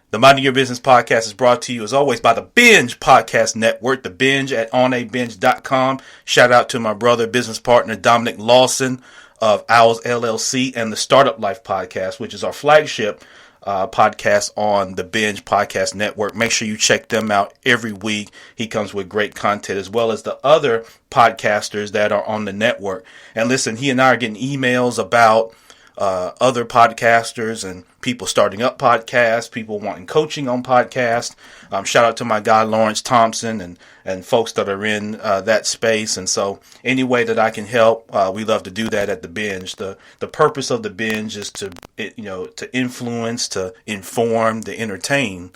The Minding Your Business podcast is brought to you, as always, by the Binge Podcast Network, the Binge at onabinge.com. Shout out to my brother, business partner, Dominic Lawson of Owls LLC and the Startup Life podcast, which is our flagship podcast on the Binge Podcast Network. Make sure you check them out every week. He comes with great content, as well as the other podcasters that are on the network. And listen, he and I are getting emails about other podcasters and people starting up podcasts, people wanting coaching on podcasts. Shout out to my guy Lawrence Thompson and folks that are in that space. And so any way that I can help, we love to do that at the Binge. The purpose of the Binge is to influence, to inform, to entertain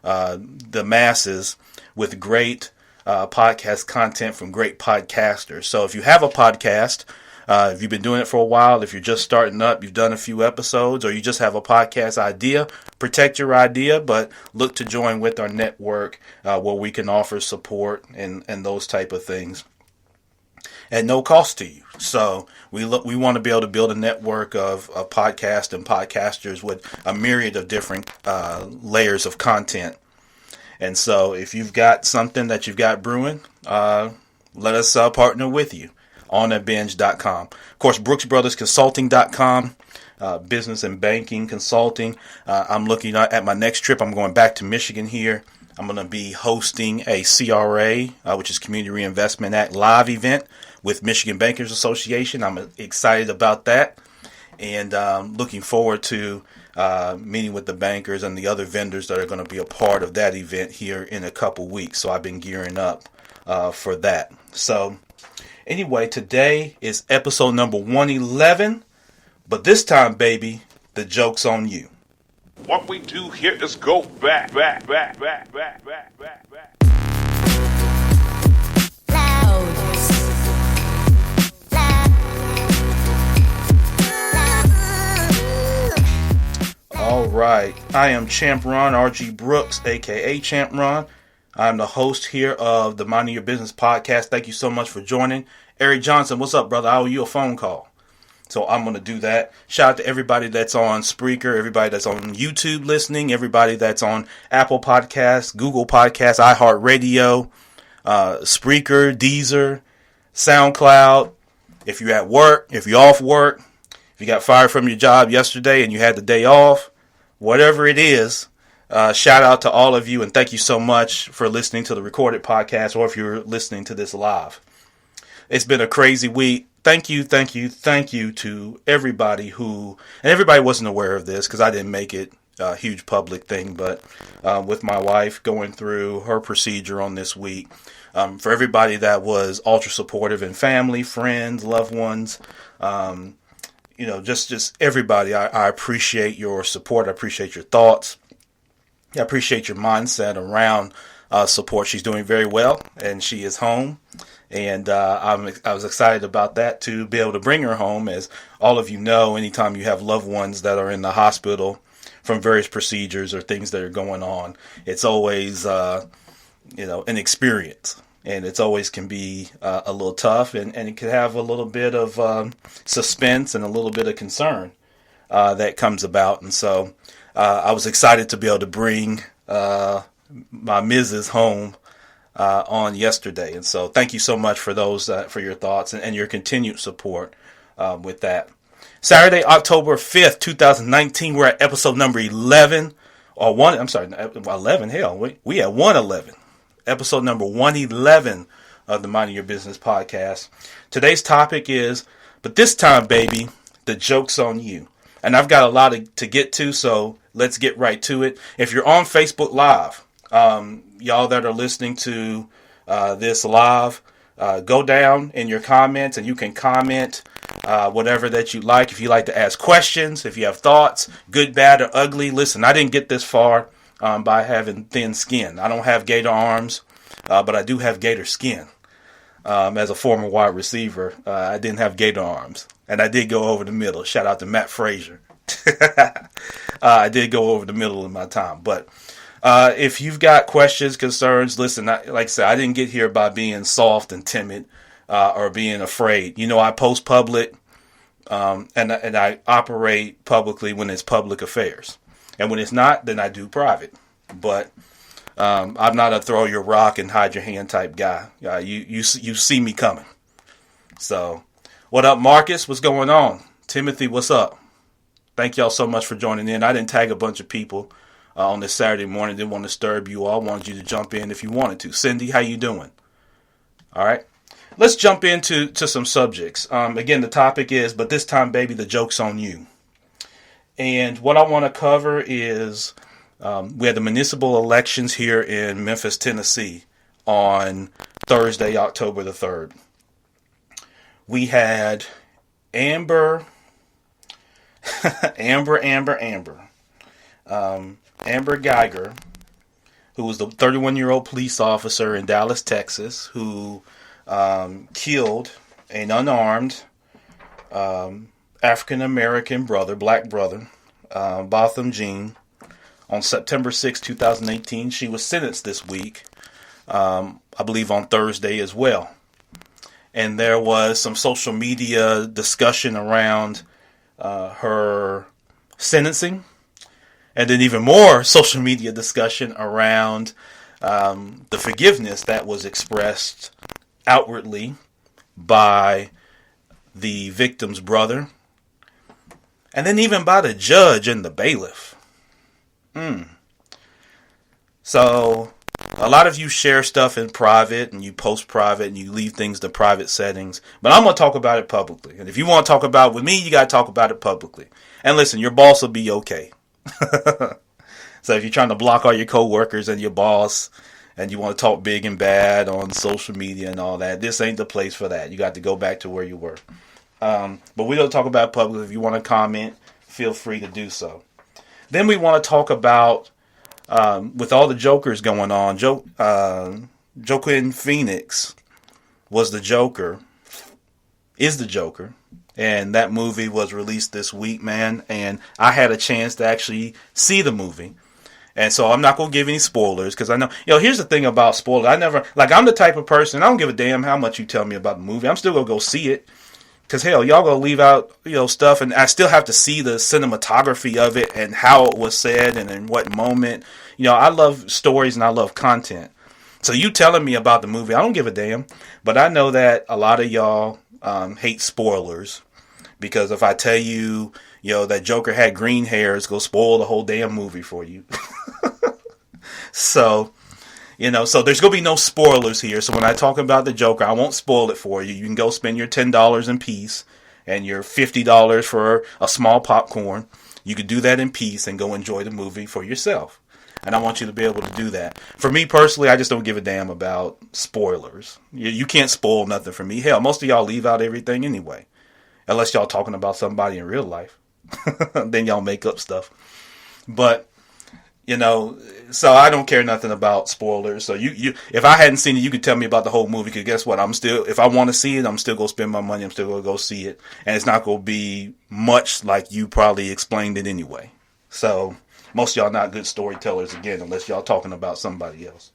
the masses with great podcast content from great podcasters. So if you have a podcast, if you've been doing it for a while, if you're just starting up, you've done a few episodes, or you just have a podcast idea, protect your idea, but look to join with our network where we can offer support and those type of things at no cost to you. So we want to be able to build a network of podcasts and podcasters with a myriad of different layers of content. And so if you've got something that you've got brewing, let us partner with you on at binge.com. Of course, brooksbrothersconsulting.com, business and banking consulting. I'm looking at my next trip. I'm going back to Michigan here. I'm going to be hosting a CRA, which is Community Reinvestment Act live event with Michigan Bankers Association. I'm excited about that, and looking forward to meeting with the bankers and the other vendors that are going to be a part of that event here in a couple weeks. So I've been gearing up for that. So anyway, today is episode number 111, but this time, baby, the joke's on you. What we do here is go back. All right, I am Champ Ron, RG Brooks, aka Champ Ron. I'm the host here of the Minding Your Business podcast. Thank you so much for joining. Eric Johnson, what's up, brother? I owe you a phone call. So I'm going to do that. Shout out to everybody that's on Spreaker, everybody that's on YouTube listening, everybody that's on Apple Podcasts, Google Podcasts, iHeartRadio, Spreaker, Deezer, SoundCloud. If you're at work, if you're off work, if you got fired from your job yesterday and you had the day off, whatever it is, shout out to all of you, and thank you so much for listening to the recorded podcast, or if you're listening to this live. It's been a crazy week. Thank you to everybody and everybody wasn't aware of this because I didn't make it a huge public thing, but with my wife going through her procedure on this week, for everybody that was ultra supportive, and family, friends, loved ones, just everybody, I appreciate your support. I appreciate your thoughts. I appreciate your mindset around support. She's doing very well, and she is home. And I was excited about that, to be able to bring her home. As all of you know, anytime you have loved ones that are in the hospital from various procedures or things that are going on, it's always an experience. And it's always can be a little tough, and it can have a little bit of suspense and a little bit of concern that comes about. And so I was excited to be able to bring my Mrs. home on yesterday. And so thank you so much for those, for your thoughts and your continued support with that. Saturday, October 5th, 2019, we're at episode number 11. 11, hell, we at 111. Episode number 111 of the Minding Your Business podcast. Today's topic is, but this time, baby, the joke's on you. And I've got a lot to get to, so let's get right to it. If you're on Facebook Live, y'all that are listening to this live, go down in your comments and you can comment whatever that you like. If you like to ask questions, if you have thoughts, good, bad, or ugly. Listen, I didn't get this far by having thin skin. I don't have gator arms, but I do have gator skin. As a former wide receiver, I didn't have gator arms, and I did go over the middle. Shout out to Matt Frazier. I did go over the middle of my time, but if you've got questions, concerns, listen, like I said, I didn't get here by being soft and timid or being afraid. You know, I post public and I operate publicly when it's public affairs. And when it's not, then I do private. But I'm not a throw your rock and hide your hand type guy. You see me coming. So, what up, Marcus? What's going on? Timothy, what's up? Thank y'all so much for joining in. I didn't tag a bunch of people on this Saturday morning. Didn't want to disturb you all. Wanted you to jump in if you wanted to. Cindy, how you doing? All right. Let's jump into some subjects. Again, the topic is, but this time, baby, the joke's on you. And what I want to cover is we had the municipal elections here in Memphis, Tennessee on Thursday, October the 3rd. We had Amber Guyger, who was the 31-year-old police officer in Dallas, Texas, who killed an unarmed African-American brother, black brother, Botham Jean, on September 6, 2018. She was sentenced this week, I believe on Thursday as well. And there was some social media discussion around her sentencing. And then even more social media discussion around the forgiveness that was expressed outwardly by the victim's brother. And then even by the judge and the bailiff. So, a lot of you share stuff in private and you post private and you leave things to private settings. But I'm going to talk about it publicly. And if you want to talk about it with me, you got to talk about it publicly. And listen, your boss will be okay. So if you're trying to block all your coworkers and your boss and you want to talk big and bad on social media and all that, this ain't the place for that. You got to go back to where you were. But we don't talk about it publicly. If you want to comment, feel free to do so. Then we want to talk about, with all the Jokers going on, Joaquin Phoenix is the Joker. And that movie was released this week, man. And I had a chance to actually see the movie. And so I'm not going to give any spoilers because I know, here's the thing about spoilers. I'm the type of person, I don't give a damn how much you tell me about the movie. I'm still going to go see it. Because, hell, y'all going to leave out, stuff. And I still have to see the cinematography of it and how it was said and in what moment. I love stories and I love content. So you telling me about the movie, I don't give a damn. But I know that a lot of y'all hate spoilers. Because if I tell you, that Joker had green hair, it's going to spoil the whole damn movie for you. So, so there's going to be no spoilers here. So when I talk about the Joker, I won't spoil it for you. You can go spend your $10 in peace and your $50 for a small popcorn. You could do that in peace and go enjoy the movie for yourself. And I want you to be able to do that. For me personally, I just don't give a damn about spoilers. You can't spoil nothing for me. Hell, most of y'all leave out everything anyway. Unless y'all talking about somebody in real life. Then y'all make up stuff. But, so I don't care nothing about spoilers. So you if I hadn't seen it, you could tell me about the whole movie. Because guess what? If I want to see it, I'm still going to spend my money. I'm still going to go see it. And it's not going to be much like you probably explained it anyway. So most of y'all not good storytellers again, unless y'all talking about somebody else.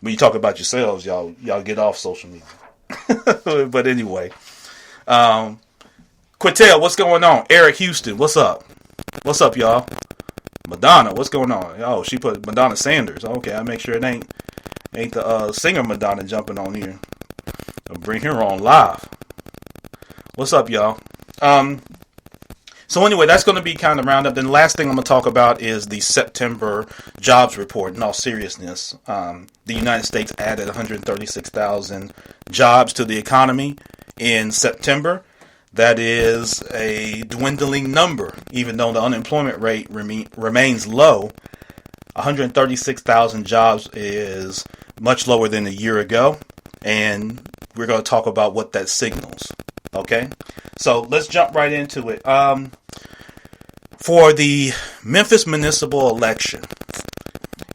When you talk about yourselves, y'all get off social media. But anyway, Quintel, what's going on? Eric Houston, what's up? What's up, y'all? Madonna, what's going on? Oh, she put Madonna Sanders. Okay, I make sure it ain't the singer Madonna jumping on here. I'll bring her on live. What's up, y'all? So anyway, that's going to be kind of roundup. Then the last thing I'm going to talk about is the September jobs report. In all seriousness, the United States added 136,000 jobs to the economy in September. That is a dwindling number, even though the unemployment rate remains low. 136,000 jobs is much lower than a year ago, and we're going to talk about what that signals. Okay, so let's jump right into it. For the Memphis municipal election,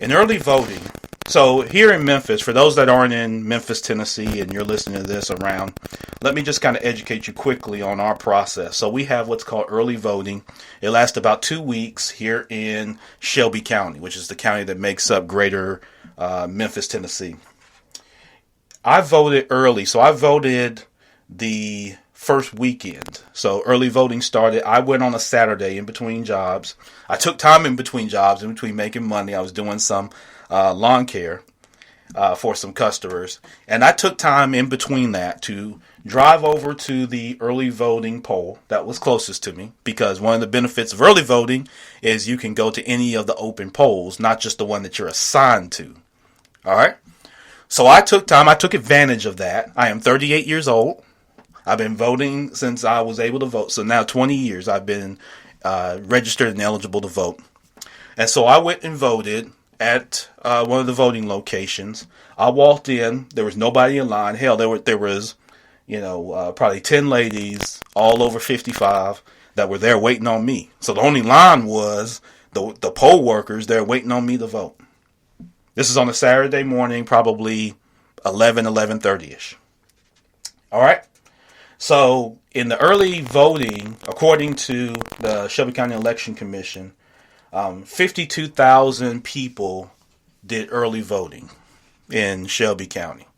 in early voting, so here in Memphis, for those that aren't in Memphis, Tennessee, and you're listening to this around, let me just kind of educate you quickly on our process. So we have what's called early voting. It lasts about 2 weeks here in Shelby County, which is the county that makes up greater Memphis, Tennessee. I voted early, so I voted the first weekend. So early voting started. I went on a Saturday in between jobs. I took time in between jobs, in between making money. I was doing some lawn care for some customers. And I took time in between that to drive over to the early voting poll that was closest to me, because one of the benefits of early voting is you can go to any of the open polls, not just the one that you're assigned to. All right. So I took advantage of that. I am 38 years old. I've been voting since I was able to vote. So now 20 years I've been registered and eligible to vote. And so I went and voted at one of the voting locations. I walked in. There was nobody in line. Hell, there was probably 10 ladies, all over 55, that were there waiting on me. So the only line was the poll workers there waiting on me to vote. This is on a Saturday morning, probably 11:30ish. All right. So in the early voting, according to the Shelby County Election Commission, 52,000 people did early voting in Shelby County.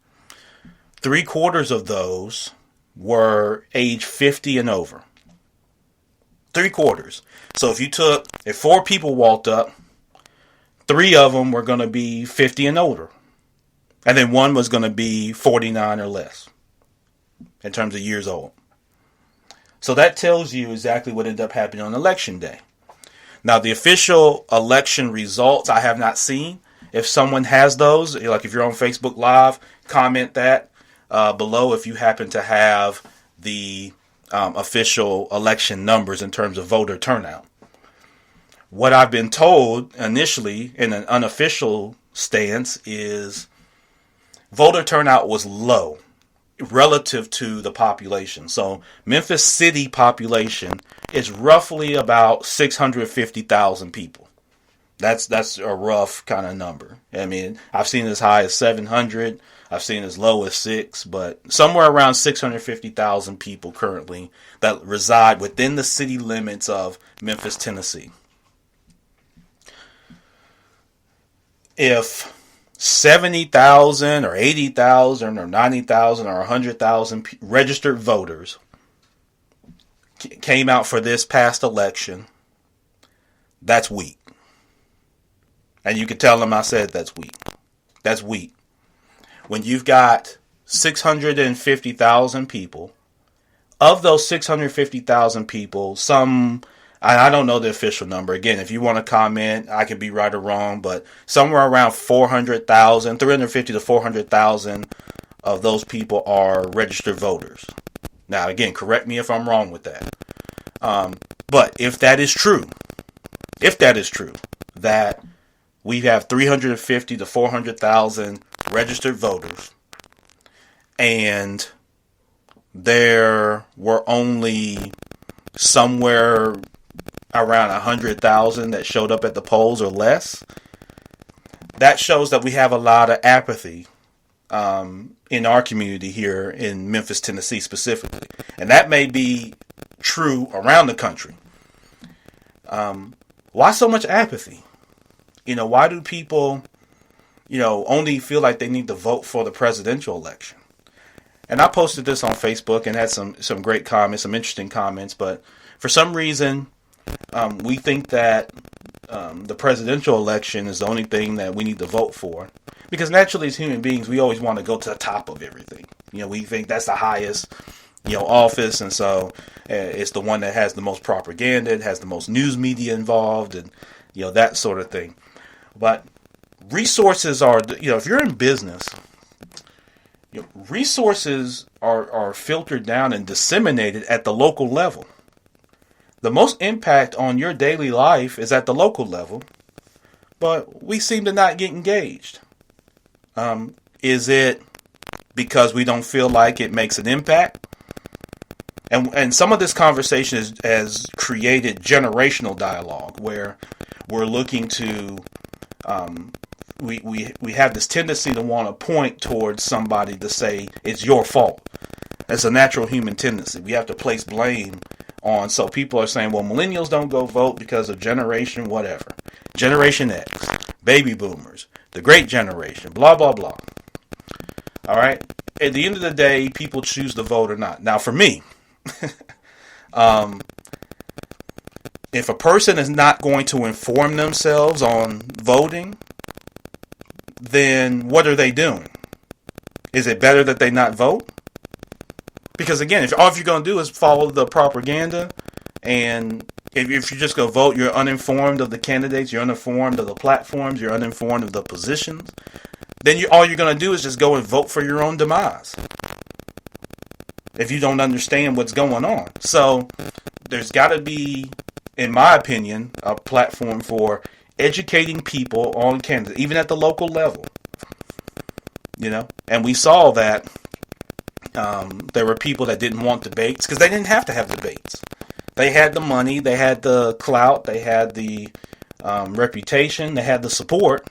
3/4 of those were age 50 and over. 3/4. So if 4 people walked up, 3 of them were going to be 50 and older. And then 1 was going to be 49 or less in terms of years old. So that tells you exactly what ended up happening on election day. Now, the official election results I have not seen. If someone has those, like if you're on Facebook Live, comment that below if you happen to have the official election numbers in terms of voter turnout. What I've been told initially in an unofficial stance is voter turnout was low relative to the population. So Memphis city population is roughly about 650,000 people. That's a rough kind of number. I mean, I've seen as high as 700. I've seen as low as 6, but somewhere around 650,000 people currently that reside within the city limits of Memphis, Tennessee. If 70,000 or 80,000 or 90,000 or 100,000 registered voters came out for this past election, that's weak. And you can tell them I said that's weak. That's weak. When you've got 650,000 people, of those 650,000 people, I don't know the official number. Again, if you want to comment, I could be right or wrong, but somewhere around 400,000, 350 to 400,000 of those people are registered voters. Now, again, correct me if I'm wrong with that. But if that is true, that we have 350 to 400,000 registered voters, and there were only somewhere around 100,000 that showed up at the polls or less, that shows that we have a lot of apathy in our community here in Memphis, Tennessee specifically. And that may be true around the country. Why so much apathy? Why do people, only feel like they need to vote for the presidential election? And I posted this on Facebook and had some great comments, some interesting comments, but for some reason, we think that the presidential election is the only thing that we need to vote for. Because naturally, as human beings, we always want to go to the top of everything. We think that's the highest, office, and so it's the one that has the most propaganda, it has the most news media involved, and that sort of thing. But resources are, if you're in business, resources are filtered down and disseminated at the local level. The most impact on your daily life is at the local level, but we seem to not get engaged. Is it because we don't feel like it makes an impact? And some of this conversation has created generational dialogue where we're looking to, we have this tendency to want to point towards somebody to say it's your fault. It's a natural human tendency. We have to place blame on. So people are saying, well, millennials don't go vote because of generation whatever. Generation X, baby boomers, the great generation, blah, blah, blah. All right. At the end of the day, people choose to vote or not. Now, for me, If a person is not going to inform themselves on voting, then what are they doing? Is it better that they not vote? Because again, if all you're going to do is follow the propaganda, and if you're just going to vote, you're uninformed of the candidates, you're uninformed of the platforms, you're uninformed of the positions, then all you're going to do is just go and vote for your own demise. If you don't understand what's going on. So there's got to be, in my opinion, a platform for educating people on candidates, even at the local level. And we saw that there were people that didn't want debates because they didn't have to have debates. They had the money, they had the clout, they had the reputation, they had the support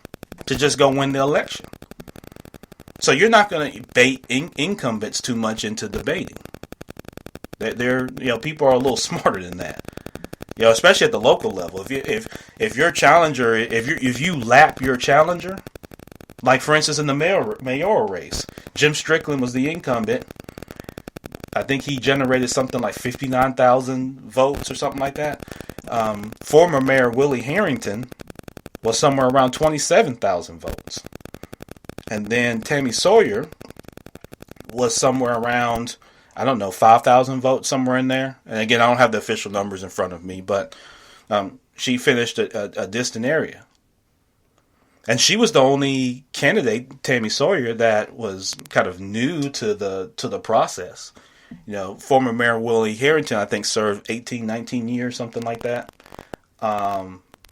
to just go win the election. So you're not going to bait incumbents too much into debating. People are a little smarter than that. Especially at the local level. If your challenger, if you lap your challenger, like for instance in the mayoral race, Jim Strickland was the incumbent. I think he generated something like 59,000 votes or something like that. Former Mayor Willie Harrington was somewhere around 27,000 votes. And then Tammy Sawyer was somewhere around, 5,000 votes, somewhere in there. And again, I don't have the official numbers in front of me, but she finished a distant area. And she was the only candidate, Tammy Sawyer, that was kind of new to the process. Former Mayor Willie Harrington, I think, served 18, 19 years, something like that.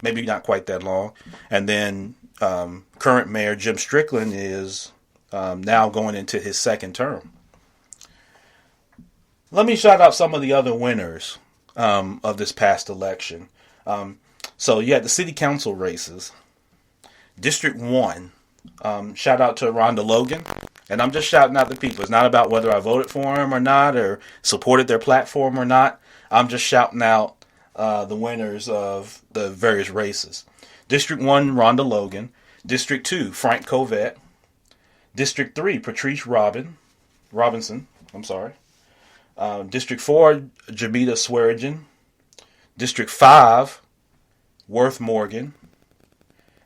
Maybe not quite that long. And then current Mayor Jim Strickland is now going into his second term. Let me shout out some of the other winners of this past election. So you had the city council races. District 1, shout out to Rhonda Logan. And I'm just shouting out the people. It's not about whether I voted for him or not or supported their platform or not. I'm just shouting out the winners of the various races. District 1, Rhonda Logan. District 2, Frank Covette. District 3, Patrice Robinson. District 4, Jamita Swearigan. District 5, Worth Morgan.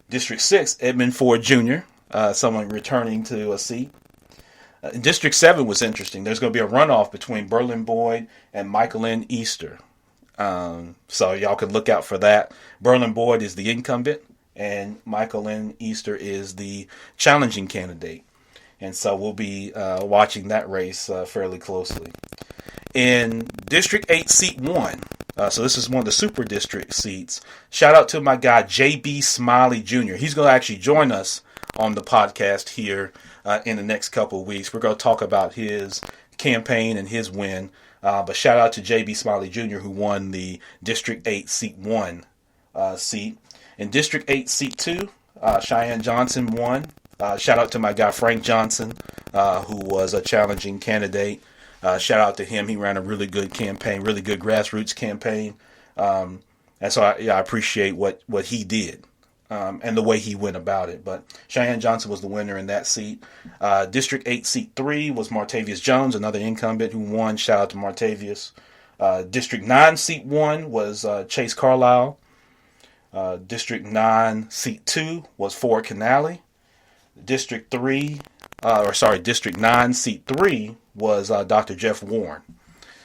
District 6, Edmund Ford Jr., someone returning to a seat. District 7 was interesting. There's going to be a runoff between Berlin Boyd and Michael N. Easter. So y'all can look out for that. Berlin Boyd is the incumbent, and Michael N. Easter is the challenging candidate. And so we'll be watching that race fairly closely. In District 8, Seat 1, so this is one of the super district seats, shout out to my guy J.B. Smiley Jr. He's going to actually join us on the podcast here in the next couple of weeks. We're going to talk about his campaign and his win. But shout out to J.B. Smiley Jr. who won the District 8, Seat 1 seat. In District 8, Seat 2, Cheyenne Johnson won. Shout out to my guy Frank Johnson, who was a challenging candidate. Shout out to him. He ran a really good campaign, really good grassroots campaign. And so I appreciate what he did and the way he went about it. But Cheyenne Johnson was the winner in that seat. District 8, Seat 3 was Martavius Jones, another incumbent who won. Shout out to Martavius. District 9, Seat 1 was Chase Carlisle. District 9, Seat 2 was Ford Canale. District 9, Seat 3 was Dr. Jeff Warren.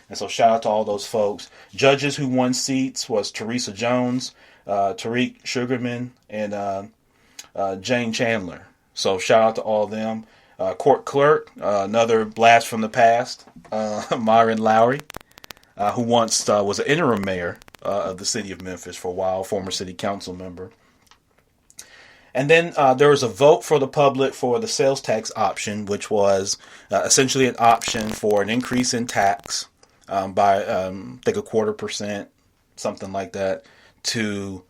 And so shout out to all those folks. Judges who won seats was Teresa Jones, Tariq Sugarman, and Jane Chandler. So shout out to all of them. Court clerk, another blast from the past, Myron Lowry, who once was an interim mayor of the city of Memphis for a while, former city council member. And then there was a vote for the public for the sales tax option, which was essentially an option for an increase in tax by, I think, 0.25%, something like that, to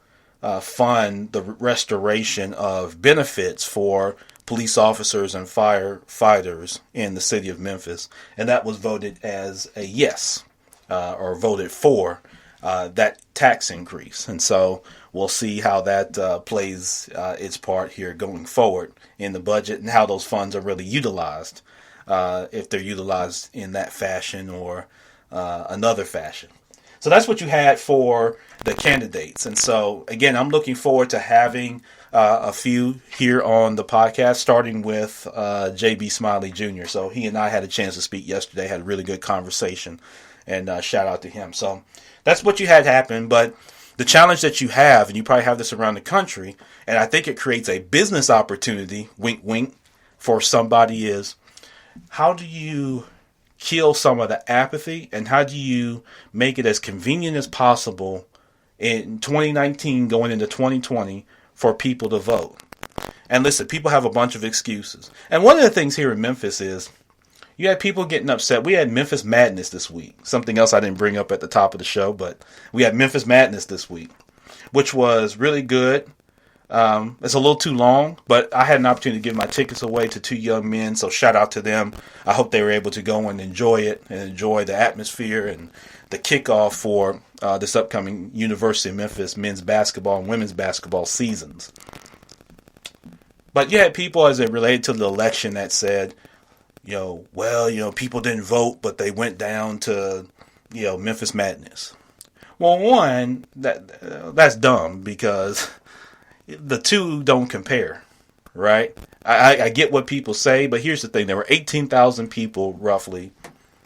fund the restoration of benefits for police officers and firefighters in the city of Memphis. And that was voted as a yes, or voted for that tax increase. And so we'll see how that plays its part here going forward in the budget and how those funds are really utilized, if they're utilized in that fashion or another fashion. So that's what you had for the candidates. And so, again, I'm looking forward to having a few here on the podcast, starting with J.B. Smiley Jr. So he and I had a chance to speak yesterday, had a really good conversation, and shout out to him. So that's what you had happen. But the challenge that you have, and you probably have this around the country, and I think it creates a business opportunity, wink, wink, for somebody is, how do you kill some of the apathy, and how do you make it as convenient as possible in 2019 going into 2020 for people to vote? And listen, people have a bunch of excuses. And one of the things here in Memphis is you had people getting upset. We had Memphis Madness this week. Something else I didn't bring up at the top of the show, but we had Memphis Madness this week, which was really good. It's a little too long, but I had an opportunity to give my tickets away to two young men, so shout out to them. I hope they were able to go and enjoy it and enjoy the atmosphere and the kickoff for this upcoming University of Memphis men's basketball and women's basketball seasons. But you had people as it related to the election that said, people didn't vote, but they went down to, Memphis Madness. Well, one, that's dumb because the two don't compare, right? I get what people say, but here's the thing. There were 18,000 people, roughly,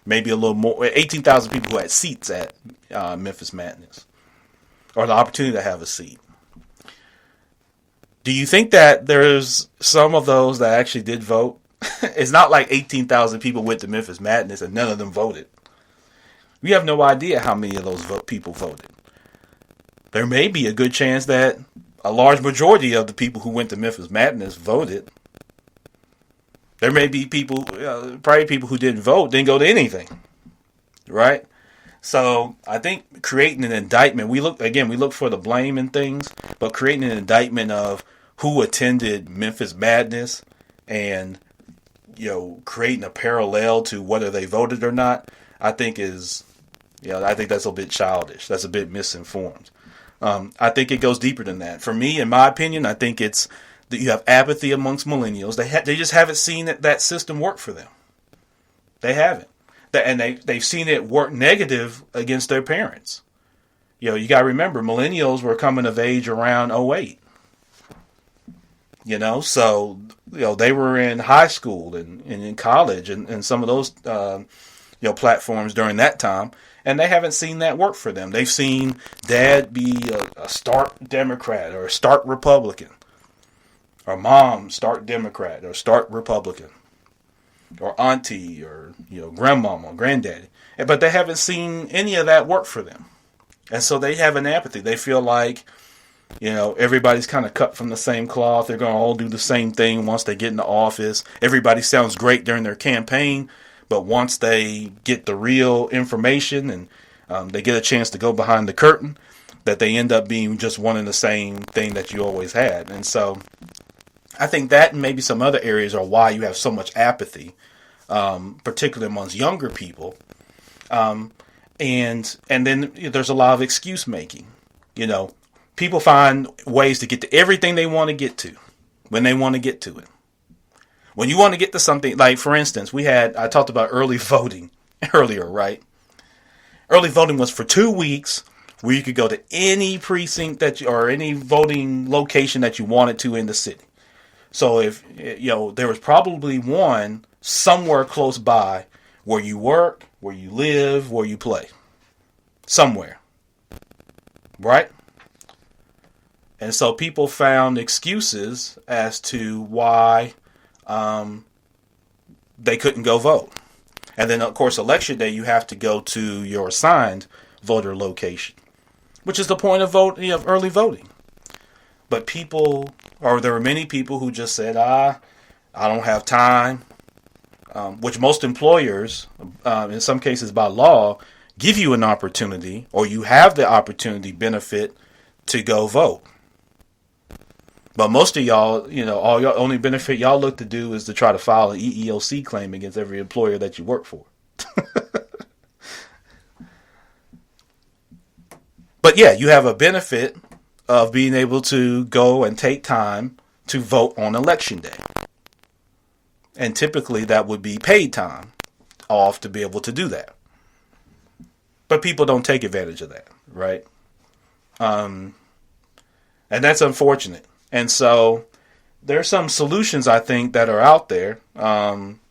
maybe a little more, 18,000 people who had seats at Memphis Madness, or the opportunity to have a seat. Do you think that there's some of those that actually did vote? It's not like 18,000 people went to Memphis Madness and none of them voted. We have no idea how many of those people voted. There may be a good chance that a large majority of the people who went to Memphis Madness voted. There may be people, probably people who didn't vote, didn't go to anything, right? So I think creating an indictment, we look for the blame in things, but creating an indictment of who attended Memphis Madness and, creating a parallel to whether they voted or not, I think that's a bit childish. That's a bit misinformed. I think it goes deeper than that. For me, in my opinion, I think it's that you have apathy amongst millennials. They just haven't seen that system work for them. They haven't. And they've seen it work negative against their parents. You got to remember, millennials were coming of age around 08. So, they were in high school and in college and some of those, platforms during that time. And they haven't seen that work for them. They've seen dad be a stark Democrat or a stark Republican. Or mom, stark Democrat or stark Republican. Or auntie or, grandmama or granddaddy. But they haven't seen any of that work for them. And so they have an apathy. They feel like, everybody's kind of cut from the same cloth. They're going to all do the same thing once they get into office. Everybody sounds great during their campaign. But once they get the real information and they get a chance to go behind the curtain, that they end up being just one and the same thing that you always had. And so I think that and maybe some other areas are why you have so much apathy, particularly amongst younger people. And then there's a lot of excuse making. People find ways to get to everything they want to get to when they want to get to it. When you want to get to something, like for instance, I talked about early voting earlier, right? Early voting was for 2 weeks where you could go to any precinct or any voting location that you wanted to in the city. So if, there was probably one somewhere close by where you work, where you live, where you play. Somewhere. Right? And so people found excuses as to why they couldn't go vote. And then, of course, election day, you have to go to your assigned voter location, which is the point of early voting. But there were many people who just said, I don't have time, which most employers, in some cases by law, give you an opportunity, or you have the opportunity benefit to go vote. But most of y'all, all your only benefit y'all look to do is to try to file an EEOC claim against every employer that you work for. But yeah, you have a benefit of being able to go and take time to vote on election day. And typically that would be paid time off to be able to do that. But people don't take advantage of that, right? And that's unfortunate. And so there's some solutions I think that are out there. Some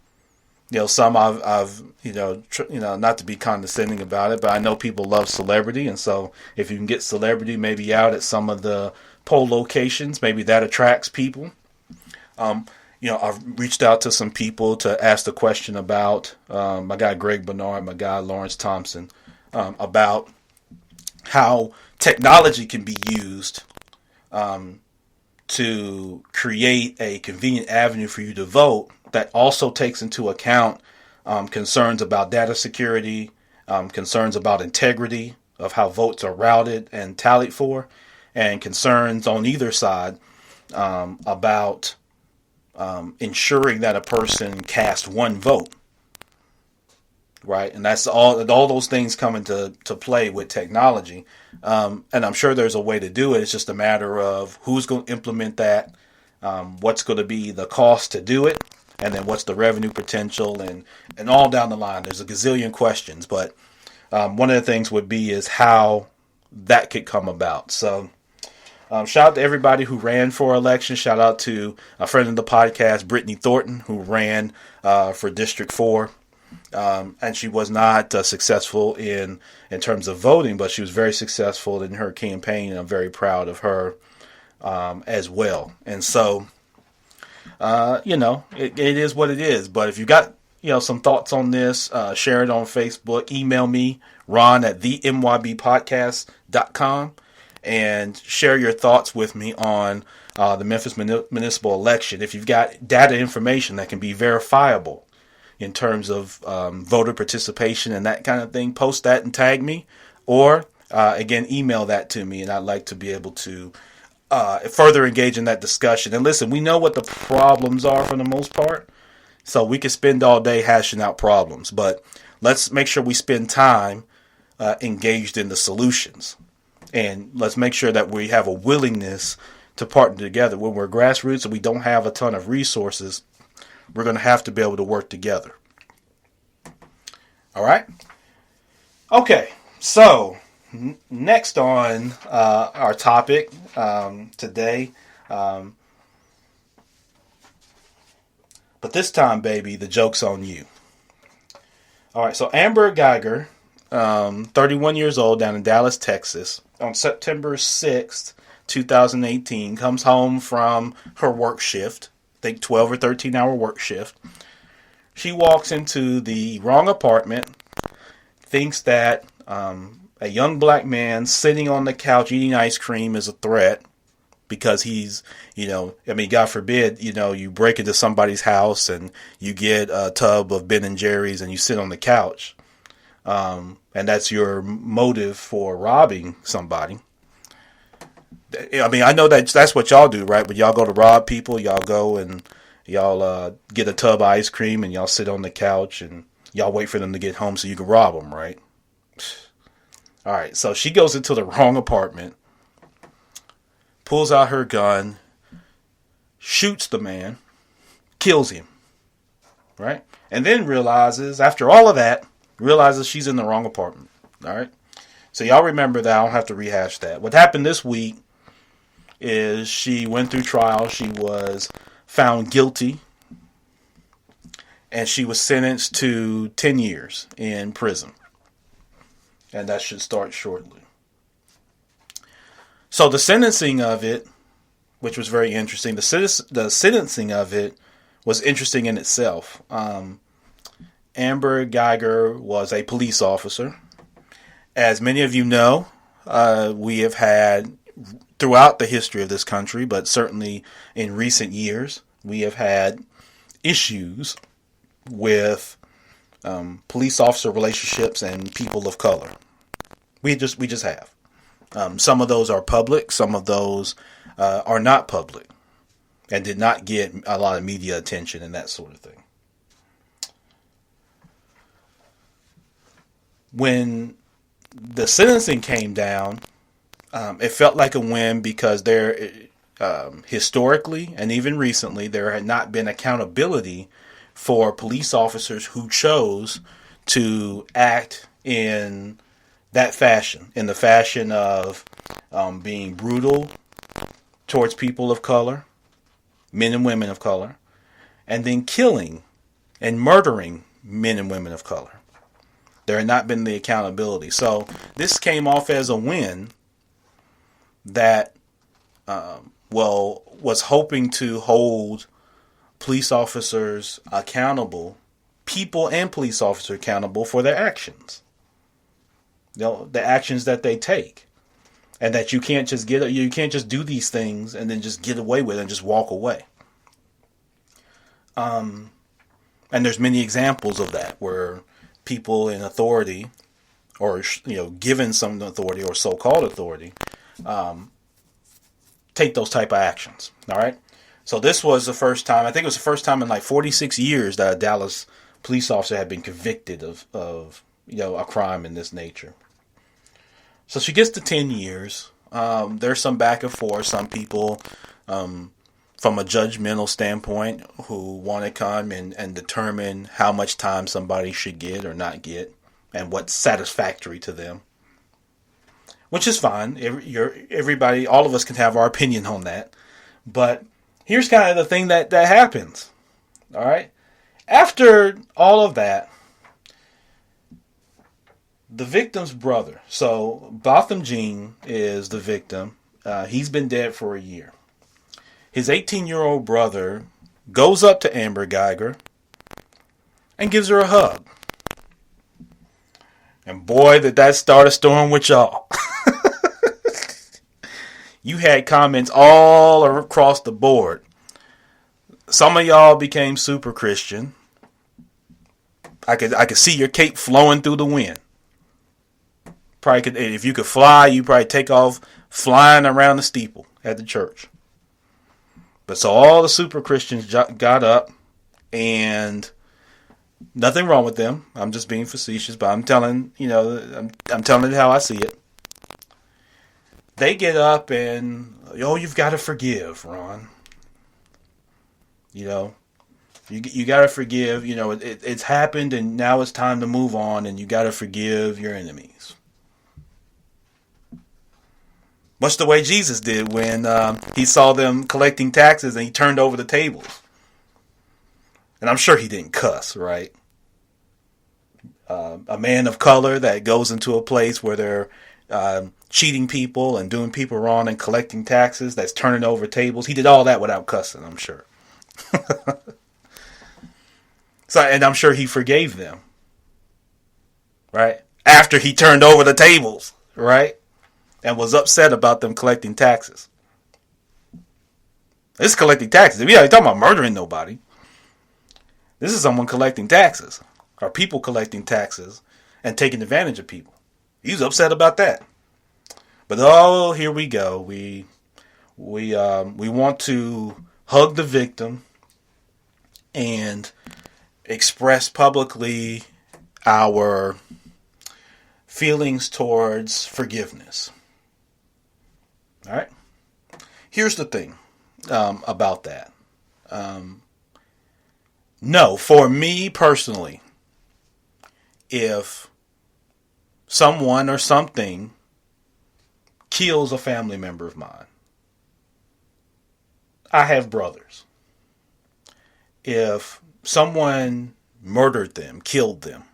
I've not to be condescending about it, but I know people love celebrity, and so if you can get celebrity maybe out at some of the poll locations, maybe that attracts people. I've reached out to some people to ask the question about my guy Greg Bernard, my guy Lawrence Thompson, about how technology can be used to create a convenient avenue for you to vote that also takes into account concerns about data security, concerns about integrity of how votes are routed and tallied for, and concerns on either side about ensuring that a person cast one vote. Right, and that's all those things come into play with technology, and I'm sure there's a way to do it. It's just a matter of who's going to implement that, what's going to be the cost to do it, and then what's the revenue potential, and all down the line. There's a gazillion questions, but one of the things would be is how that could come about. So shout out to everybody who ran for election. Shout out to a friend of the podcast, Brittany Thornton, who ran for District 4. And she was not successful in terms of voting, but she was very successful in her campaign, and I'm very proud of her as well. And so, it is what it is. But if you got some thoughts on this, share it on Facebook. Email me, Ron at themybpodcast.com, and share your thoughts with me on the Memphis municipal election. If you've got data information that can be verifiable in terms of voter participation and that kind of thing, post that and tag me. Or, again, email that to me, and I'd like to be able to further engage in that discussion. And listen, we know what the problems are for the most part, so we could spend all day hashing out problems. But let's make sure we spend time engaged in the solutions. And let's make sure that we have a willingness to partner together. When we're grassroots and we don't have a ton of resources, we're going to have to be able to work together. All right? Okay, so next on our topic today, but this time, baby, the joke's on you. All right, so Amber Guyger, 31 years old, down in Dallas, Texas, on September 6th, 2018, comes home from her work shift. Think 12 or 13 hour work shift. She walks into the wrong apartment, thinks that a young black man sitting on the couch eating ice cream is a threat because he's, God forbid, you break into somebody's house and you get a tub of Ben and Jerry's and you sit on the couch. And that's your motive for robbing somebody. I know that's what y'all do, right? When y'all go to rob people, y'all go and y'all get a tub of ice cream and y'all sit on the couch and y'all wait for them to get home so you can rob them, right? All right, so she goes into the wrong apartment, pulls out her gun, shoots the man, kills him, right? And then realizes, after all of that, she's in the wrong apartment, all right? So y'all remember that. I don't have to rehash that. What happened this week is she went through trial. She was found guilty, and she was sentenced to 10 years in prison. And that should start shortly. So the sentencing of it, which was very interesting, the sentencing of it was interesting in itself. Amber Guyger was a police officer. As many of you know, we have had, throughout the history of this country, but certainly in recent years, we have had issues with police officer relationships and people of color. We just have. Some of those are public, some of those are not public, and did not get a lot of media attention and that sort of thing. When the sentencing came down, it felt like a win because there, historically and even recently, there had not been accountability for police officers who chose to act in that fashion, in the fashion of being brutal towards people of color, men and women of color, and then killing and murdering men and women of color. There had not been the accountability. So this came off as a win that, was hoping to hold police officers accountable, people and police officers accountable for their actions. The actions that they take. And that you can't just do these things and then just get away with it and just walk away. And there's many examples of that where people in authority, or given some authority or so-called authority, take those type of actions. All right. So this was the first time. I think it was the first time in like 46 years that a Dallas police officer had been convicted of a crime in this nature. So she gets to 10 years. There's some back and forth. Some people, from a judgmental standpoint, who want to come and determine how much time somebody should get or not get, and what's satisfactory to them. Which is fine. Everybody, all of us can have our opinion on that. But here's kind of the thing that happens. All right? After all of that, the victim's brother, so Botham Jean is the victim. He's been dead for a year. His 18-year-old brother goes up to Amber Guyger and gives her a hug. And boy, did that start a storm with y'all. You had comments all across the board. Some of y'all became super Christian. I could see your cape flowing through the wind. Probably could, if you could fly, you probably take off flying around the steeple at the church. But so all the super Christians got up, and nothing wrong with them. I'm just being facetious, but I'm telling I'm telling it how I see it. They get up and, you've got to forgive, Ron. You got to forgive. It's happened, and now it's time to move on, and you got to forgive your enemies. Much the way Jesus did when he saw them collecting taxes and he turned over the tables. And I'm sure he didn't cuss, right? A man of color that goes into a place where they're cheating people and doing people wrong and collecting taxes, that's turning over tables. He did all that without cussing, I'm sure. And I'm sure he forgave them, right? After he turned over the tables, right? And was upset about them collecting taxes. This is collecting taxes. We're not talking about murdering nobody. This is someone collecting taxes, or people collecting taxes and taking advantage of people. He's upset about that. But here we go. We want to hug the victim and express publicly our feelings towards forgiveness. All right. Here's the thing about that. No, for me personally, if someone or something kills a family member of mine, I have brothers. If someone murdered them, killed them,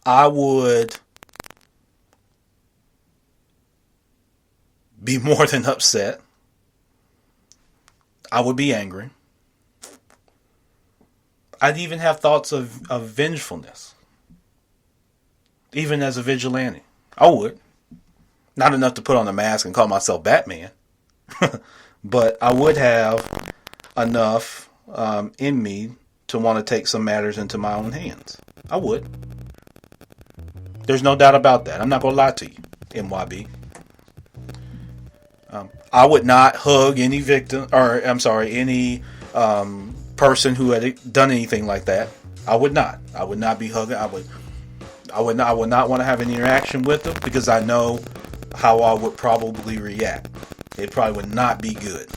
I would be more than upset. I would be angry. I'd even have thoughts of vengefulness. Even as a vigilante. I would. Not enough to put on a mask and call myself Batman. But I would have enough in me to want to take some matters into my own hands. I would. There's no doubt about that. I'm not going to lie to you, MYB. I would not hug any victim, any person who had done anything like that. I would not. I would not be hugging. I would not want to have any interaction with them because I know how I would probably react. It probably would not be good.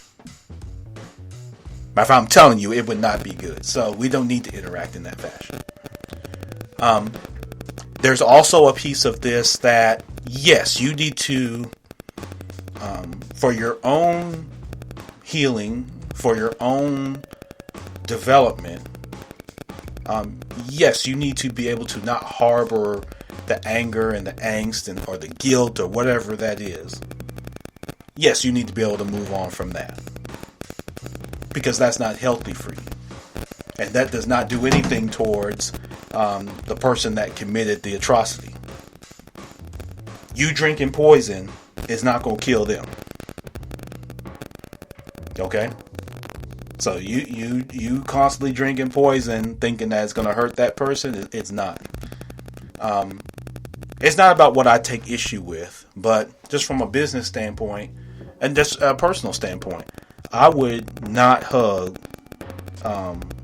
But if I'm telling you, it would not be good. So we don't need to interact in that fashion. There's also a piece of this that, yes, you need to, for your own healing, for your own development, yes, you need to be able to not harbor the anger and the angst or the guilt or whatever that is. Yes, you need to be able to move on from that, because that's not healthy for you. And that does not do anything towards the person that committed the atrocity. You drinking poison is not going to kill them. Okay? So you constantly drinking poison thinking that it's going to hurt that person, it's not. It's not about what I take issue with, but just from a business standpoint and just a personal standpoint, I would not hug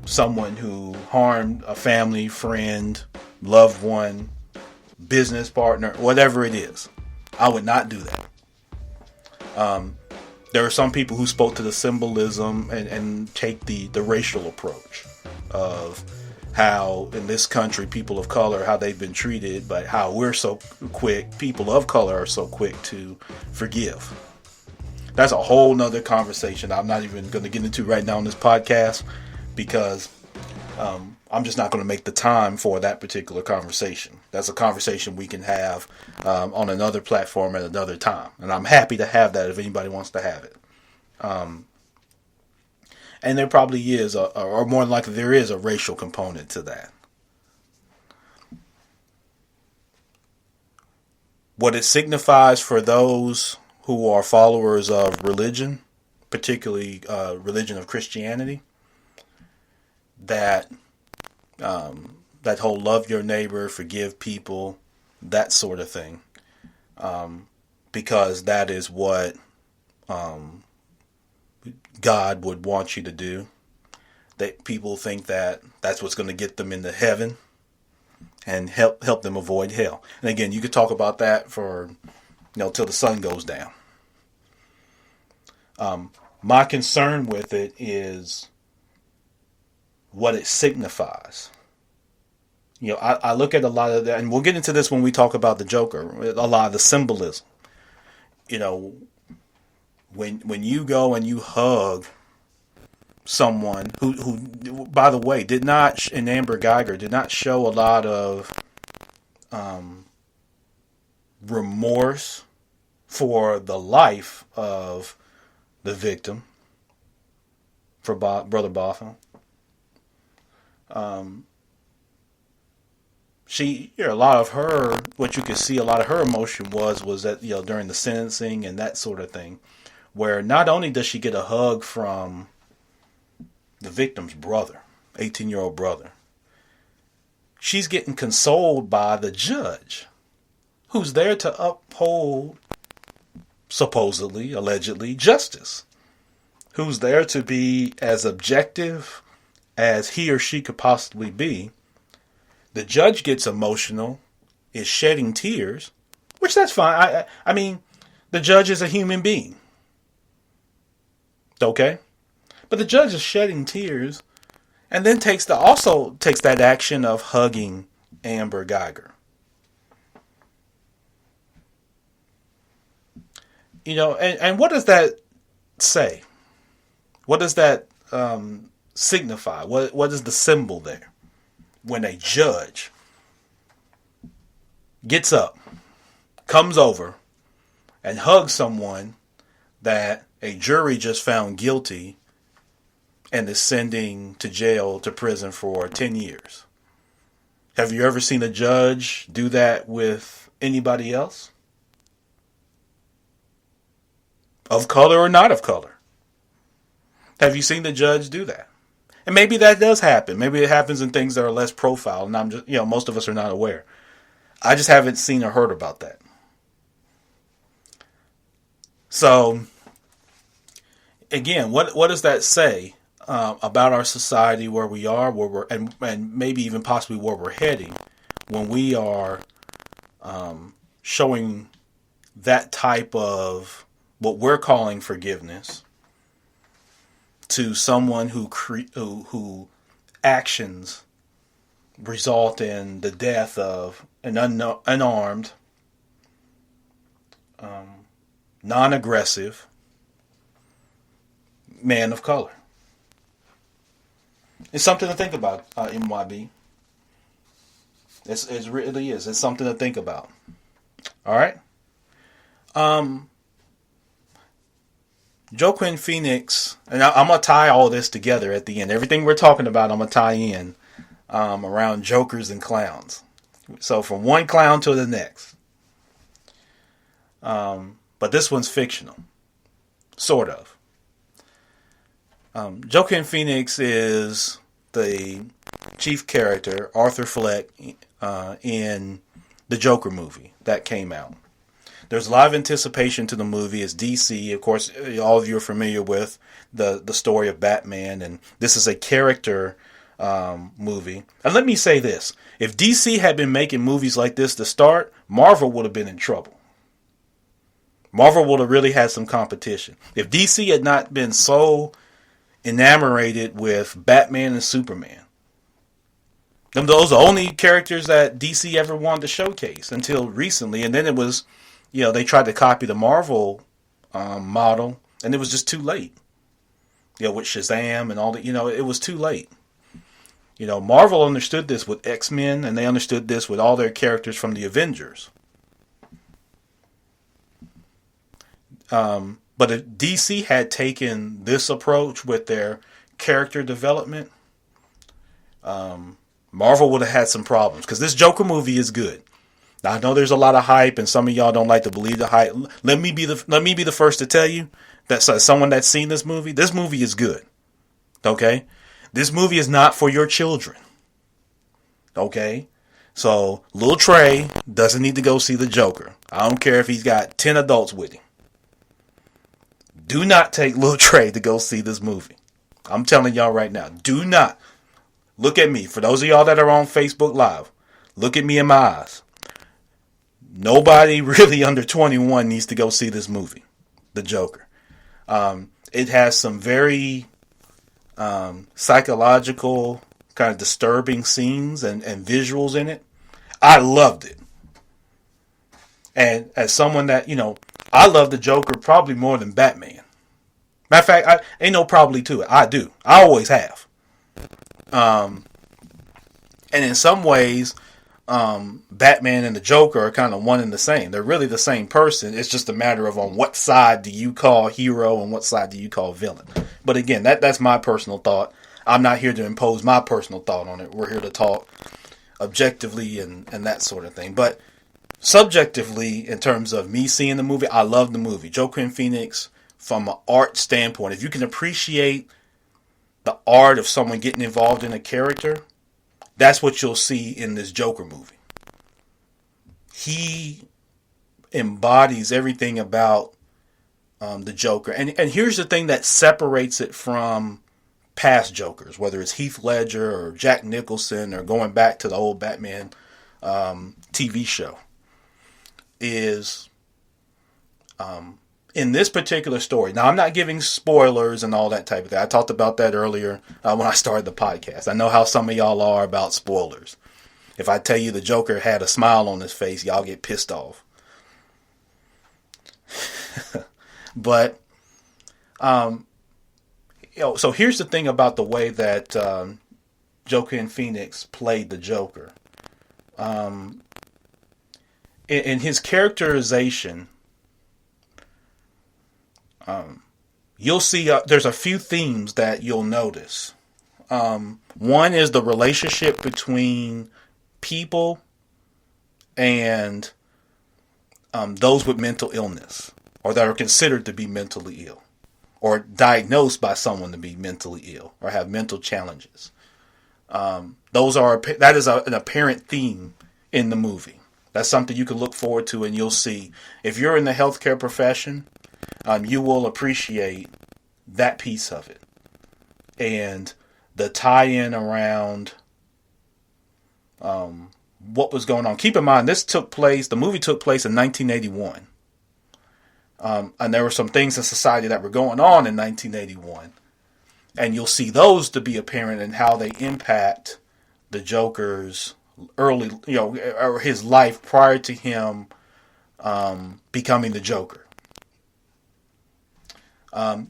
someone who harmed a family, friend, loved one, business partner, whatever it is. I would not do that. There are some people who spoke to the symbolism and take the racial approach of how in this country people of color, how they've been treated, but how we're so quick, people of color are so quick to forgive. That's a whole nother conversation I'm not even going to get into right now on this podcast, because I'm just not going to make the time for that particular conversation. That's a conversation we can have on another platform at another time. And I'm happy to have that if anybody wants to have it. And there probably is, or more than likely there is, a racial component to that. What it signifies for those who are followers of religion, particularly religion of Christianity, that whole love your neighbor, forgive people, that sort of thing, because that is what God would want you to do. That people think that that's what's going to get them into heaven and help them avoid hell. And again, you could talk about that for till the sun goes down. My concern with it is what it signifies. I look at a lot of that, and we'll get into this when we talk about the Joker, a lot of the symbolism. When you go and you hug someone who by the way, did not, in Amber Guyger, did not show a lot of remorse for the life of the victim, for Brother Botham. A lot of her, what you could see, a lot of her emotion was that, during the sentencing and that sort of thing, where not only does she get a hug from the victim's brother, 18-year-old brother, she's getting consoled by the judge, who's there to uphold, supposedly, allegedly, justice, who's there to be as objective as he or she could possibly be. The judge gets emotional, is shedding tears, which that's fine. I mean, the judge is a human being. Okay? But the judge is shedding tears and then also takes that action of hugging Amber Guyger. And what does that say? What does that signify? What is the symbol there? When a judge gets up, comes over, and hugs someone that a jury just found guilty and is sending to jail, to prison for 10 years. Have you ever seen a judge do that with anybody else? Of color or not of color? Have you seen the judge do that? And maybe that does happen. Maybe it happens in things that are less profile, and I'm just, most of us are not aware. I just haven't seen or heard about that. So, again, what does that say about our society, where we are, where we're, and maybe even possibly where we're heading, when we are showing that type of what we're calling forgiveness to someone who actions result in the death of an unarmed, non-aggressive man of color. It's something to think about, MYB. It really is. It's something to think about. All right. Joaquin Phoenix, and I'm going to tie all this together at the end. Everything we're talking about, I'm going to tie in around jokers and clowns. So from one clown to the next. But this one's fictional. Sort of. Joaquin Phoenix is the chief character, Arthur Fleck, in the Joker movie that came out. There's a lot of anticipation to the movie. It's DC. Of course, all of you are familiar with the story of Batman, and this is a character movie. And let me say this. If DC had been making movies like this to start, Marvel would have been in trouble. Marvel would have really had some competition. If DC had not been so enamored with Batman and Superman, those are the only characters that DC ever wanted to showcase until recently. And then it was, they tried to copy the Marvel model, and it was just too late. With Shazam and all that, it was too late. Marvel understood this with X-Men, and they understood this with all their characters from the Avengers. But if DC had taken this approach with their character development, Marvel would have had some problems, because this Joker movie is good. Now, I know there's a lot of hype, and some of y'all don't like to believe the hype. Let me be the first to tell you that someone that's seen this movie is good. Okay? This movie is not for your children. Okay? So, Lil Trey doesn't need to go see the Joker. I don't care if he's got 10 adults with him. Do not take Lil Trey to go see this movie. I'm telling y'all right now. Do not. Look at me. For those of y'all that are on Facebook Live, look at me in my eyes. Nobody really under 21 needs to go see this movie, The Joker. It has some very psychological, kind of disturbing scenes and visuals in it. I loved it. And as someone that, I love the Joker probably more than Batman. Matter of fact, ain't no probably to it. I do. I always have. And in some ways, Batman and the Joker are kind of one and the same. They're really the same person. It's just a matter of on what side do you call hero and what side do you call villain. But again, that's my personal thought. I'm not here to impose my personal thought on it. We're here to talk objectively and that sort of thing. But subjectively, in terms of me seeing the movie, I love the movie. Joaquin Phoenix, from an art standpoint, if you can appreciate the art of someone getting involved in a character, that's what you'll see in this Joker movie. He embodies everything about the Joker. And here's the thing that separates it from past Jokers, whether it's Heath Ledger or Jack Nicholson or going back to the old Batman TV show, is in this particular story. Now, I'm not giving spoilers and all that type of thing. I talked about that earlier when I started the podcast. I know how some of y'all are about spoilers. If I tell you the Joker had a smile on his face, y'all get pissed off. But, so here's the thing about the way that Joaquin Phoenix played the Joker. In his characterization, you'll see there's a few themes that you'll notice. One is the relationship between people and those with mental illness, or that are considered to be mentally ill, or diagnosed by someone to be mentally ill, or have mental challenges. That is an apparent theme in the movie. That's something you can look forward to, and you'll see. If you're in the healthcare profession, you will appreciate that piece of it. And the tie-in around what was going on. Keep in mind, the movie took place in 1981. And there were some things in society that were going on in 1981. And you'll see those to be apparent in how they impact the Joker's early, or his life prior to him becoming the Joker.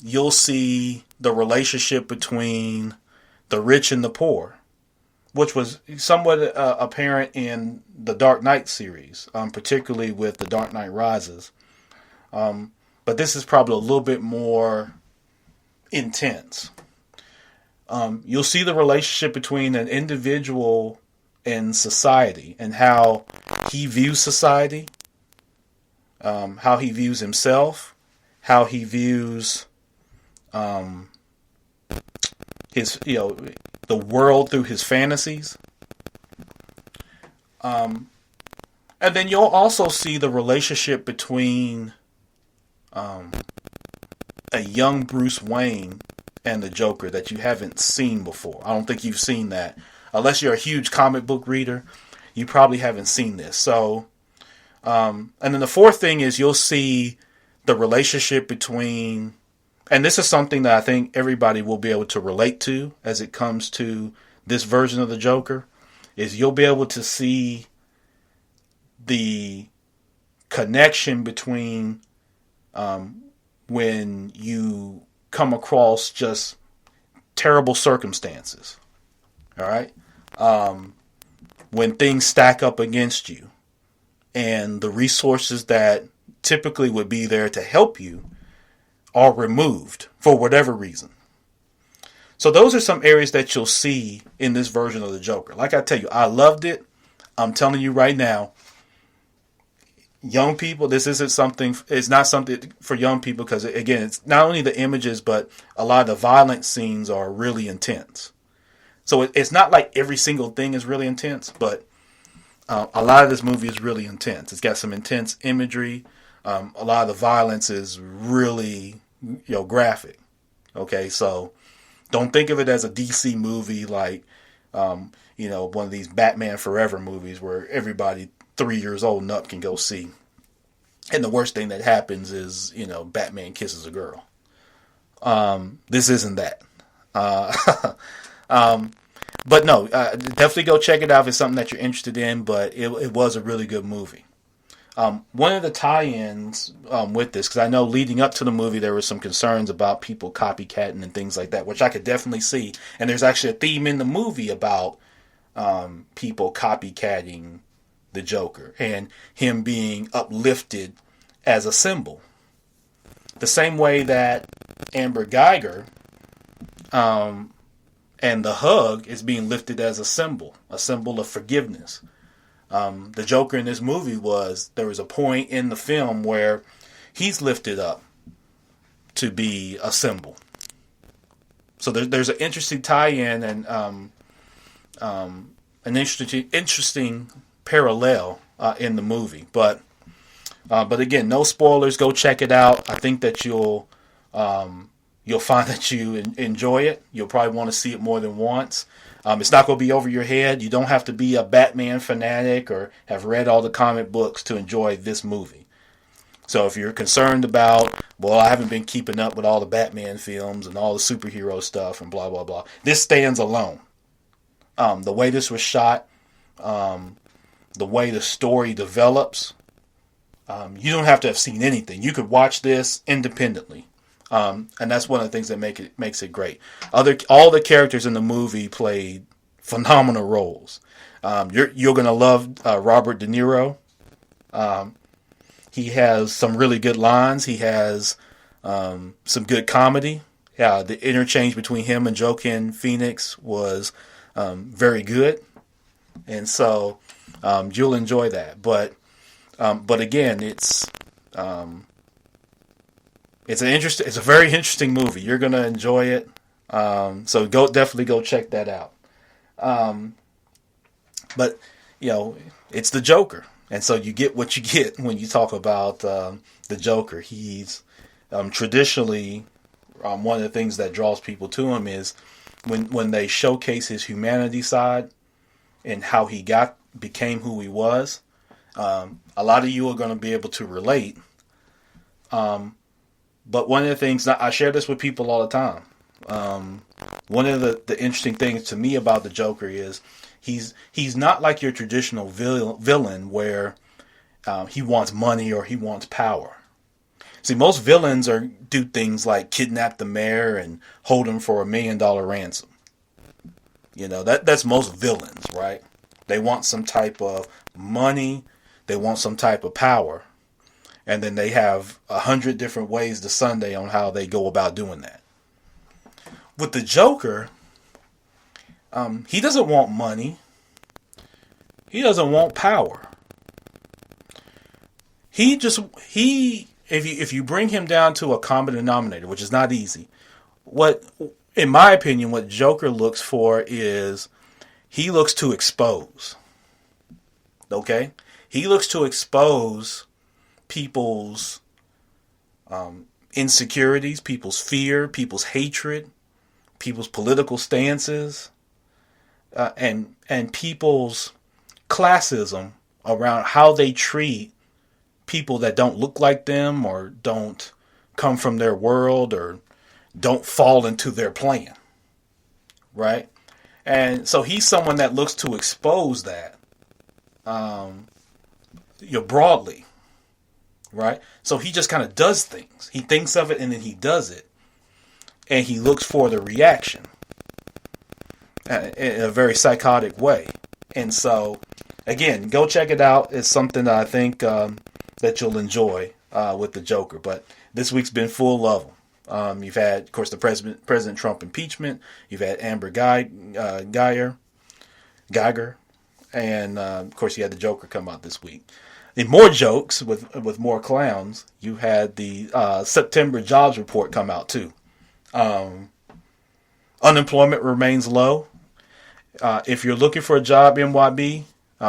You'll see the relationship between the rich and the poor, which was somewhat apparent in the Dark Knight series, particularly with The Dark Knight Rises. But this is probably a little bit more intense. You'll see the relationship between an individual and society and how he views society, how he views himself, how he views his, the world through his fantasies. And then you'll also see the relationship between a young Bruce Wayne and the Joker that you haven't seen before. I don't think you've seen that. Unless you're a huge comic book reader, you probably haven't seen this. So, and then the fourth thing is you'll see the relationship between, and this is something that I think everybody will be able to relate to as it comes to this version of the Joker, is you'll be able to see the connection between when you come across just terrible circumstances. All right? When things stack up against you and the resources that typically would be there to help you are removed for whatever reason. So those are some areas that you'll see in this version of the Joker. Like I tell you, I loved it. I'm telling you right now, young people, it's not something for young people because, again, it's not only the images, but a lot of the violent scenes are really intense. So it's not like every single thing is really intense, but a lot of this movie is really intense. It's got some intense imagery. A lot of the violence is really, graphic. Okay, so don't think of it as a DC movie like, one of these Batman Forever movies where everybody 3 years old and up can go see. And the worst thing that happens is, Batman kisses a girl. This isn't that. But no, definitely go check it out if it's something that you're interested in, but it was a really good movie. One of the tie-ins with this, because I know leading up to the movie there were some concerns about people copycatting and things like that, which I could definitely see. And there's actually a theme in the movie about people copycatting the Joker and him being uplifted as a symbol. The same way that Amber Guyger and the hug is being lifted as a symbol of forgiveness. The Joker in this movie there was a point in the film where he's lifted up to be a symbol. So there's an interesting tie-in and an interesting parallel in the movie. But again, no spoilers. Go check it out. I think that you'll find that you enjoy it. You'll probably want to see it more than once. It's not going to be over your head. You don't have to be a Batman fanatic or have read all the comic books to enjoy this movie. So if you're concerned about, I haven't been keeping up with all the Batman films and all the superhero stuff and blah, blah, blah, this stands alone. The way this was shot, the way the story develops, you don't have to have seen anything. You could watch this independently. And that's one of the things that makes it great. All the characters in the movie played phenomenal roles. You're gonna love Robert De Niro. He has some really good lines. He has some good comedy. The interchange between him and Joaquin Phoenix was very good, and so you'll enjoy that. But again, it's a very interesting movie. You're gonna enjoy it. So definitely go check that out. But it's the Joker, and so you get what you get when you talk about the Joker. He's traditionally one of the things that draws people to him is when they showcase his humanity side and how he became who he was. A lot of you are going to be able to relate. But one of the things, I share this with people all the time. One of the interesting things to me about the Joker is He's not like your traditional villain where he wants money or he wants power. See, most villains do things like kidnap the mayor and hold him for $1 million ransom. That's most villains, right? They want some type of money, they want some type of power, and then they have 100 different ways to Sunday on how they go about doing that. With the Joker, he doesn't want money. He doesn't want power. If you bring him down to a common denominator, which is not easy, in my opinion, what Joker looks for is he looks to expose. Okay? He looks to expose people's insecurities, people's fear, people's hatred, people's political stances, and people's classism around how they treat people that don't look like them or don't come from their world or don't fall into their plan. Right? And so he's someone that looks to expose that broadly. Right? So he just kind of does things. He thinks of it and then he does it. And he looks for the reaction in a very psychotic way. And so, again, go check it out. It's something that I think that you'll enjoy with the Joker. But this week's been full of them. You've had, of course, the President Trump impeachment. You've had Amber Guyger. And, of course, you had the Joker come out this week. In more jokes, with more clowns, you had the September jobs report come out, too. Unemployment remains low. If you're looking for a job, MYB,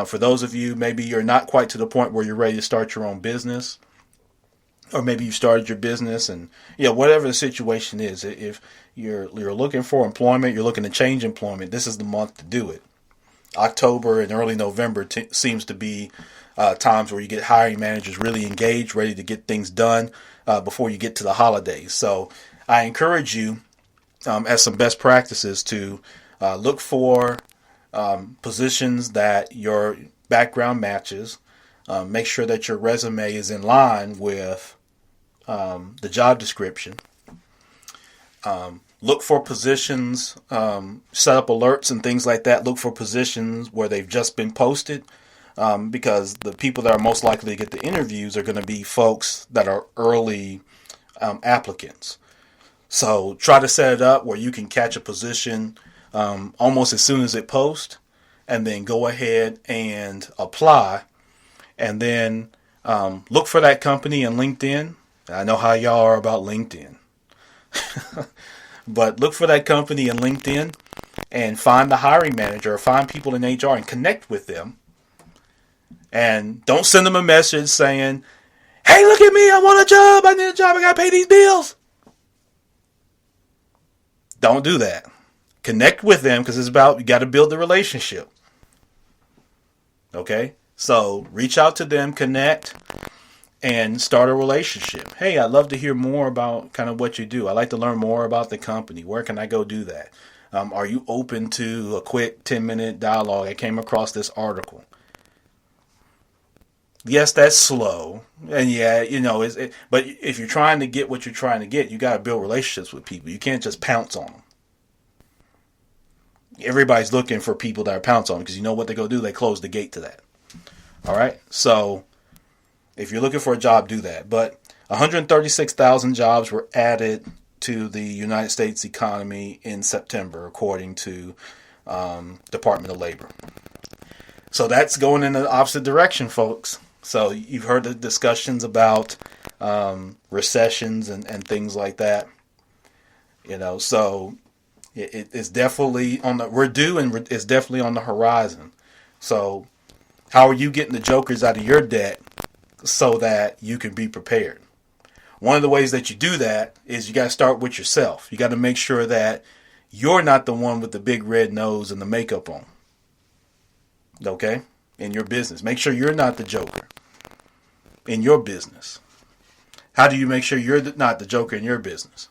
for those of you, maybe you're not quite to the point where you're ready to start your own business, or maybe you started your business, and whatever the situation is, if you're looking for employment, you're looking to change employment, this is the month to do it. October and early November seems to be times where you get hiring managers really engaged, ready to get things done before you get to the holidays. So I encourage you, as some best practices, to look for positions that your background matches. Make sure that your resume is in line with the job description. Look for positions, set up alerts and things like that. Look for positions where they've just been posted, because the people that are most likely to get the interviews are going to be folks that are early applicants. So try to set it up where you can catch a position almost as soon as it posts, and then go ahead and apply, and then look for that company in LinkedIn. I know how y'all are about LinkedIn. But look for that company in LinkedIn and find the hiring manager or find people in HR and connect with them. And don't send them a message saying, "Hey, look at me, I want a job, I need a job, I gotta pay these bills." Don't do that. Connect with them, because it's about, you got to build the relationship. Okay? So reach out to them, connect, and start a relationship. Hey, I'd love to hear more about kind of what you do. I'd like to learn more about the company. Where can I go do that? Are you open to a quick 10-minute dialogue? I came across this article. Yes, that's slow. And but if you're trying to get what you're trying to get, you got to build relationships with people. You can't just pounce on them. Everybody's looking for people that are pounce on, because you know what they go do? They close the gate to that. All right? So if you're looking for a job, do that. But 136,000 jobs were added to the United States economy in September, according to Department of Labor. So that's going in the opposite direction, folks. So you've heard the discussions about recessions and things like that. So it's definitely we're due, and it's definitely on the horizon. So how are you getting the jokers out of your debt so that you can be prepared? One of the ways that you do that is you got to start with yourself. You got to make sure that you're not the one with the big red nose and the makeup on. Okay? In your business. Make sure you're not the joker in your business. How do you make sure you're not the joker in your business?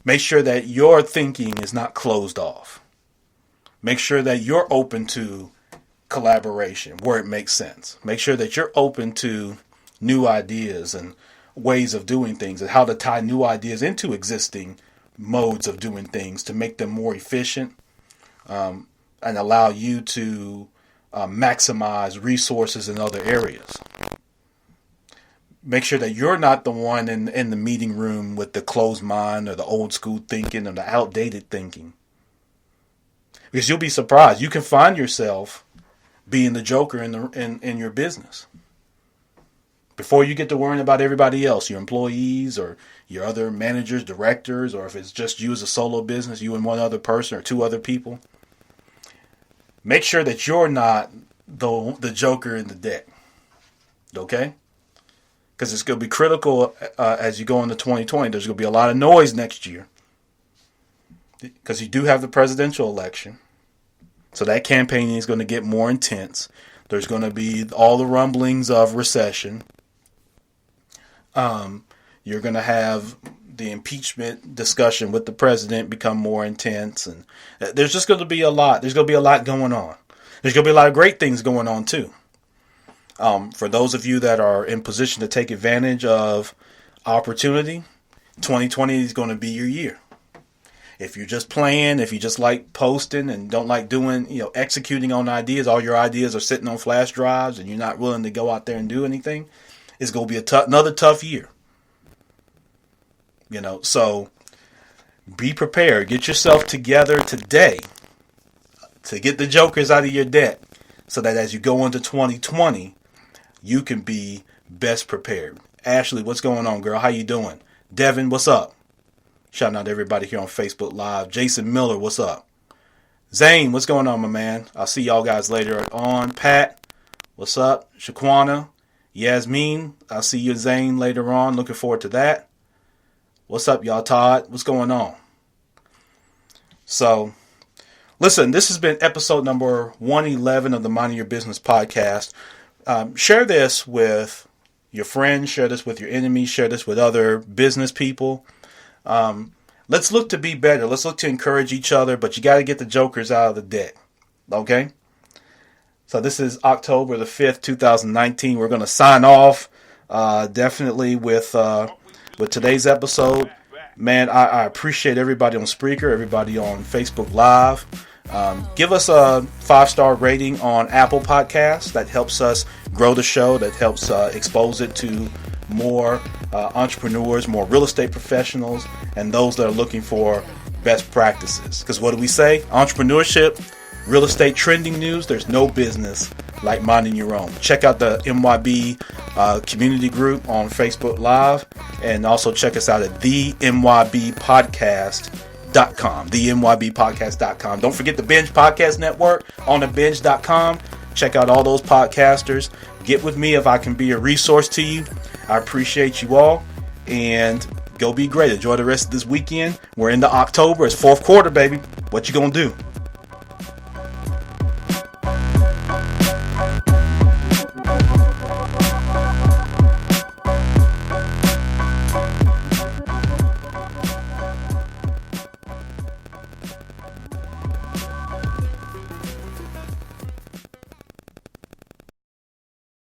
Make sure that your thinking is not closed off. Make sure that you're open to collaboration where it makes sense. Make sure that you're open to new ideas and ways of doing things and how to tie new ideas into existing modes of doing things to make them more efficient and allow you to maximize resources in other areas. Make sure that you're not the one in the meeting room with the closed mind or the old school thinking or the outdated thinking. Because you'll be surprised. You can find yourself being the joker in your business. Before you get to worrying about everybody else, your employees or your other managers, directors, or if it's just you as a solo business, you and one other person or two other people, make sure that you're not the joker in the deck. Okay? Because it's going to be critical as you go into 2020. There's going to be a lot of noise next year. Because you do have the presidential election. So that campaigning is going to get more intense. There's going to be all the rumblings of recession. You're going to have the impeachment discussion with the president become more intense. And there's just going to be a lot. There's going to be a lot going on. There's going to be a lot of great things going on too. For those of you that are in position to take advantage of opportunity, 2020 is going to be your year. If you're just playing, if you just like posting and don't like doing, executing on ideas, all your ideas are sitting on flash drives and you're not willing to go out there and do anything, it's going to be another tough year. So be prepared. Get yourself together today to get the jokers out of your deck so that as you go into 2020, you can be best prepared. Ashley, what's going on, girl? How you doing? Devin, what's up? Shouting out to everybody here on Facebook Live. Jason Miller, what's up? Zane, what's going on, my man? I'll see y'all guys later on. Pat, what's up? Shaquana, Yasmin, I'll see you, Zane, later on. Looking forward to that. What's up, y'all? Todd, what's going on? So, listen, this has been episode number 111 of the Minding Your Business podcast. Share this with your friends. Share this with your enemies. Share this with other business people. Let's look to be better. Let's look to encourage each other, but you got to get the jokers out of the deck. Okay? So this is October the 5th, 2019. We're going to sign off definitely with today's episode. Man, I appreciate everybody on Spreaker, everybody on Facebook Live. Give us a 5-star rating on Apple Podcasts. That helps us grow the show. That helps expose it to more entrepreneurs, more real estate professionals, and those that are looking for best practices. Because what do we say? Entrepreneurship, real estate trending news, there's no business like minding your own. Check out the MYB community group on Facebook Live, and also check us out at themybpodcast.com. themybpodcast.com. Don't forget the Binge Podcast Network on the binge.com. Check out all those podcasters. Get with me if I can be a resource to you. I appreciate you all, and go be great. Enjoy the rest of this weekend. We're into October. It's fourth quarter, baby. What you gonna do?